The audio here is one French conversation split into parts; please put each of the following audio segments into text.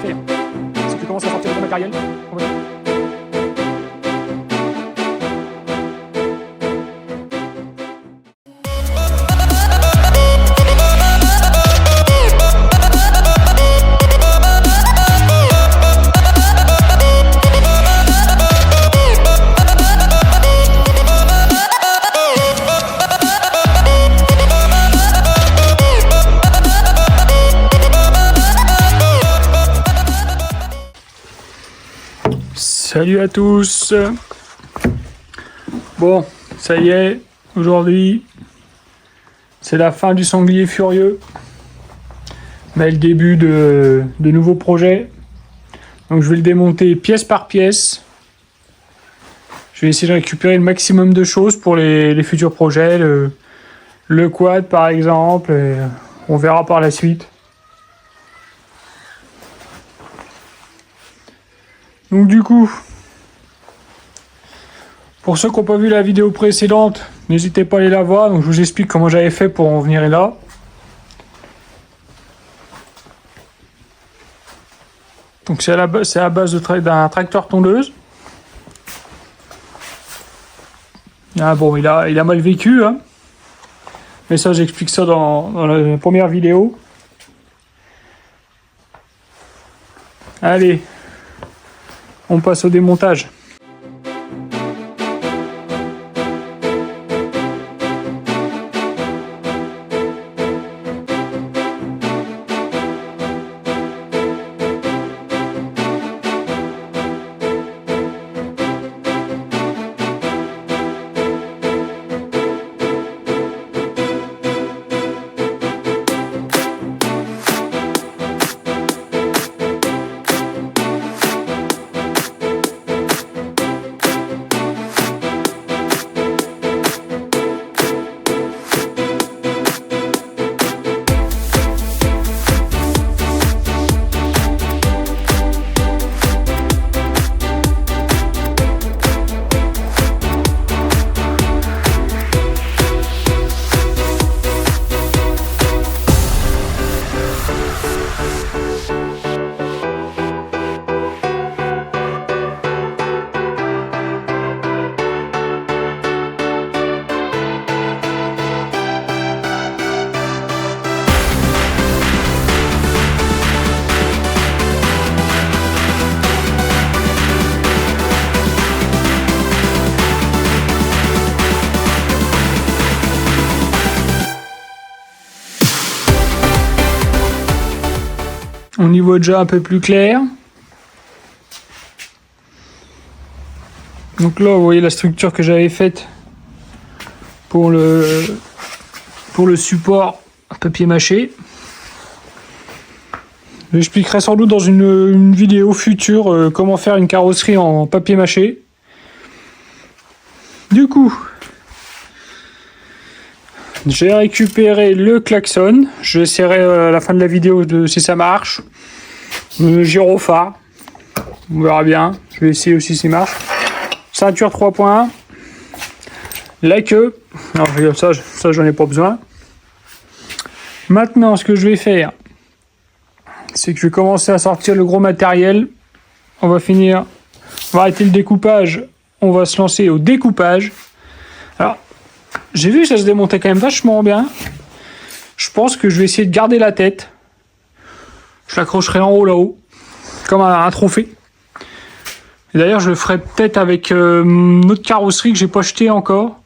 faire, si tu commences à sortir de ton matériel, on va... Salut à tous. Bon, ça y est, aujourd'hui, c'est la fin du sanglier furieux, mais le début de nouveaux projets. Donc je vais le démonter pièce par pièce. Je vais essayer de récupérer le maximum de choses pour les futurs projets, le quad par exemple, et on verra par la suite. Donc du coup, pour ceux qui n'ont pas vu la vidéo précédente, n'hésitez pas à aller la voir. Donc je vous explique comment j'avais fait pour en venir là. Donc c'est à la base d'un tracteur tondeuse. Ah bon, il a mal vécu, hein. Mais ça, j'explique ça dans la première vidéo. Allez, on passe au démontage. On y voit déjà un peu plus clair. Donc là, vous voyez la structure que j'avais faite pour le support papier mâché. J'expliquerai sans doute dans une vidéo future comment faire une carrosserie en papier mâché. Du coup, j'ai récupéré le klaxon. Je essaierai à la fin de la vidéo si ça marche. Le gyrophare. On verra bien. Je vais essayer aussi si ça marche. Ceinture 3.1. La queue. Non, ça j'en ai pas besoin. Maintenant, ce que je vais faire, c'est que je vais commencer à sortir le gros matériel. On va arrêter le découpage. On va se lancer au découpage. Alors, j'ai vu que ça se démontait quand même vachement bien. Je pense que je vais essayer de garder la tête. Je l'accrocherai en haut là-haut, comme un trophée. Et d'ailleurs, je le ferai peut-être avec une autre carrosserie que j'ai pas achetée encore.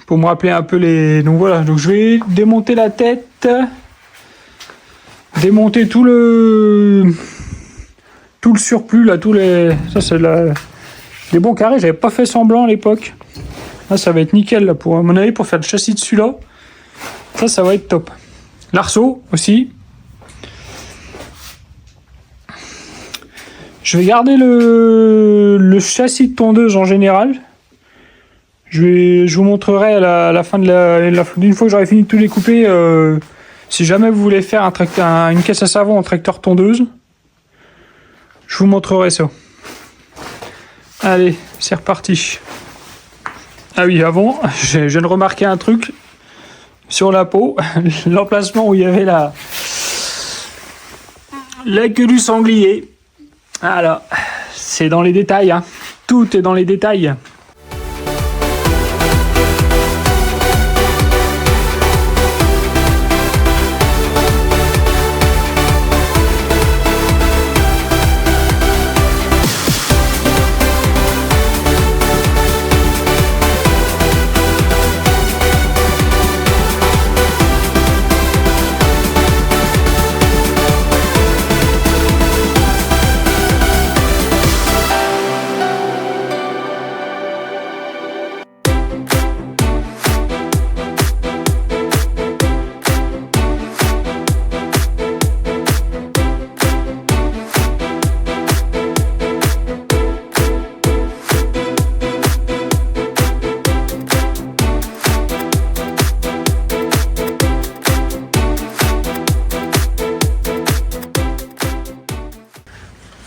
Pour me rappeler un peu les... Donc voilà, donc je vais démonter la tête. Démonter tout le surplus là, ça c'est les bons carrés, j'avais pas fait semblant à l'époque. Là ça va être nickel là, à mon avis, pour faire le châssis dessus là. Ça va être top. L'arceau aussi. Je vais garder le châssis de tondeuse en général. Je vous montrerai à la fin d'une fois que j'aurai fini de tout découper. Si jamais vous voulez faire une caisse à savon en tracteur tondeuse, je vous montrerai ça. Allez, c'est reparti. Ah oui, avant, je viens de remarquer un truc sur la peau. L'emplacement où il y avait La queue du sanglier. Alors, c'est dans les détails, hein. Tout est dans les détails.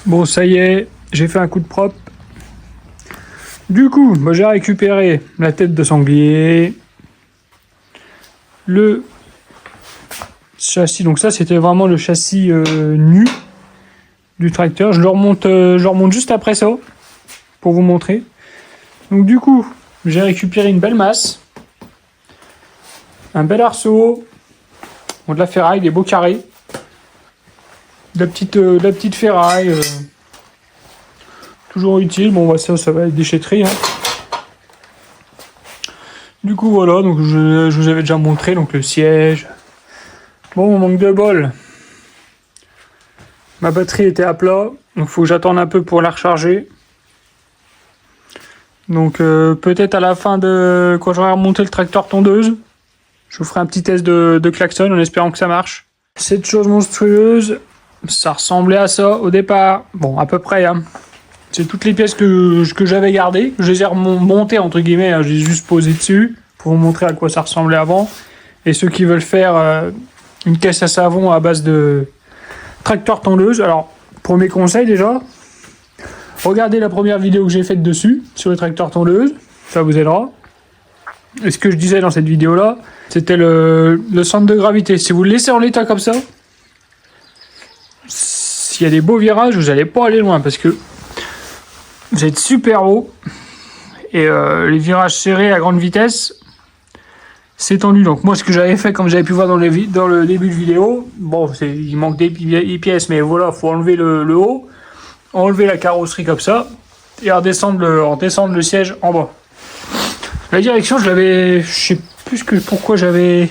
Bon, ça y est, j'ai fait un coup de propre. Du coup, moi j'ai récupéré la tête de sanglier, le châssis. Donc ça, c'était vraiment le châssis nu du tracteur. Je le remonte juste après ça pour vous montrer. Donc du coup, j'ai récupéré une belle masse, un bel arceau, de la ferraille, des beaux carrés. De la petite ferraille, toujours utile. Bon, bah, ça va être déchetterie. Hein. Du coup, voilà, donc je vous avais déjà montré donc le siège. Bon, on manque de bol. Ma batterie était à plat, donc il faut que j'attende un peu pour la recharger. Donc peut-être à la fin de quand j'aurai remonté le tracteur tondeuse, je vous ferai un petit test de klaxon en espérant que ça marche. Cette chose monstrueuse. Ça ressemblait à ça au départ. Bon, à peu près. Hein. C'est toutes les pièces que j'avais gardées. Je les ai remontées, entre guillemets. Hein. Je les ai juste posées dessus pour vous montrer à quoi ça ressemblait avant. Et ceux qui veulent faire une caisse à savon à base de tracteur tondeuse. Alors, premier conseil déjà. Regardez la première vidéo que j'ai faite dessus, sur les tracteurs tondeuses. Ça vous aidera. Et ce que je disais dans cette vidéo-là, c'était le centre de gravité. Si vous le laissez en l'état comme ça, s'il y a des beaux virages, vous n'allez pas aller loin parce que vous êtes super haut et les virages serrés à grande vitesse, c'est tendu. Donc moi, ce que j'avais fait, comme j'avais pu voir dans le début de vidéo, bon, il manque des pièces, mais voilà, faut enlever le haut, enlever la carrosserie comme ça et redescendre le siège en bas. La direction, je sais plus pourquoi j'avais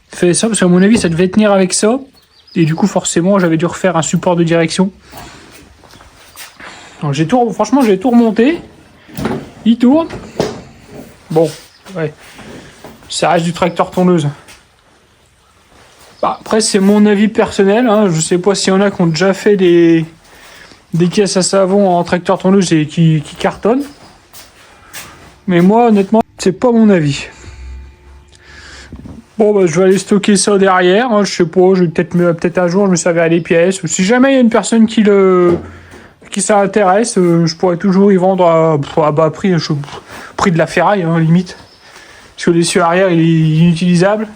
fait ça, parce qu'à mon avis, ça devait tenir avec ça. Et du coup, forcément, j'avais dû refaire un support de direction. Donc, franchement, j'ai tout remonté. Il tourne. Bon, ouais. Ça reste du tracteur tondeuse. Bah, après, c'est mon avis personnel. Hein. Je sais pas s'il y en a qui ont déjà fait des caisses à savon en tracteur tondeuse et qui cartonnent. Mais moi, honnêtement, c'est pas mon avis. Bon, bah, je vais aller stocker ça derrière. Hein, je sais pas, je vais peut-être un jour, je me servirai des pièces. Si jamais il y a une personne qui ça intéresse, je pourrais toujours y vendre à bas prix, prix de la ferraille, hein, limite. Parce que l'essieu arrière, il est inutilisable,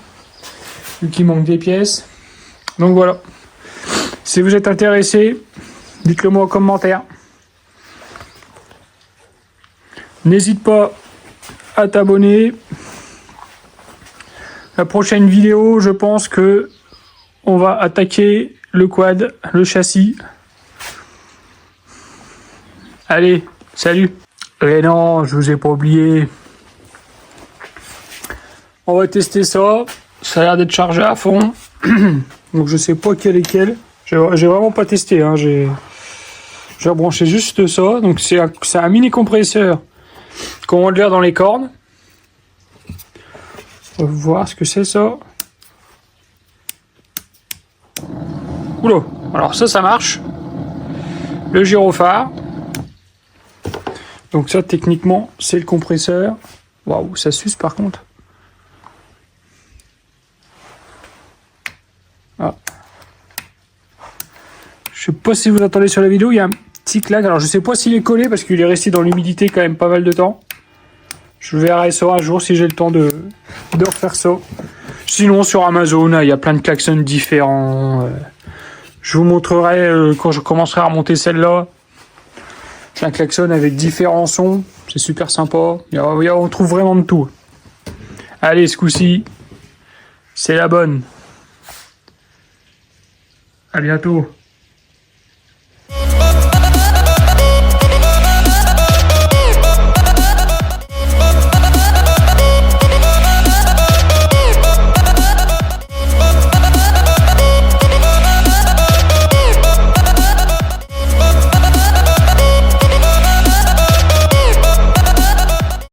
vu qu'il manque des pièces. Donc voilà. Si vous êtes intéressé, dites-le moi en commentaire. N'hésite pas à t'abonner. La prochaine vidéo, je pense que on va attaquer le quad, le châssis. Allez, salut. Et non, je vous ai pas oublié. On va tester ça. Ça a l'air d'être chargé à fond. Donc je sais pas quel est quel. J'ai vraiment pas testé. Hein. J'ai rebranché juste ça. Donc c'est un mini compresseur qu'on va le dans les cornes. On va voir ce que c'est ça. Oula, alors ça marche. Le gyrophare. Donc ça techniquement c'est le compresseur. Waouh, ça suce par contre. Ah. Je sais pas si vous entendez sur la vidéo, il y a un petit clac. Alors je sais pas s'il est collé parce qu'il est resté dans l'humidité quand même pas mal de temps. Je verrai ça un jour si j'ai le temps de refaire ça. Sinon sur Amazon, il y a plein de klaxons différents. Je vous montrerai quand je commencerai à remonter celle-là. C'est un klaxon avec différents sons. C'est super sympa. On trouve vraiment de tout. Allez, ce coup-ci, c'est la bonne. À bientôt.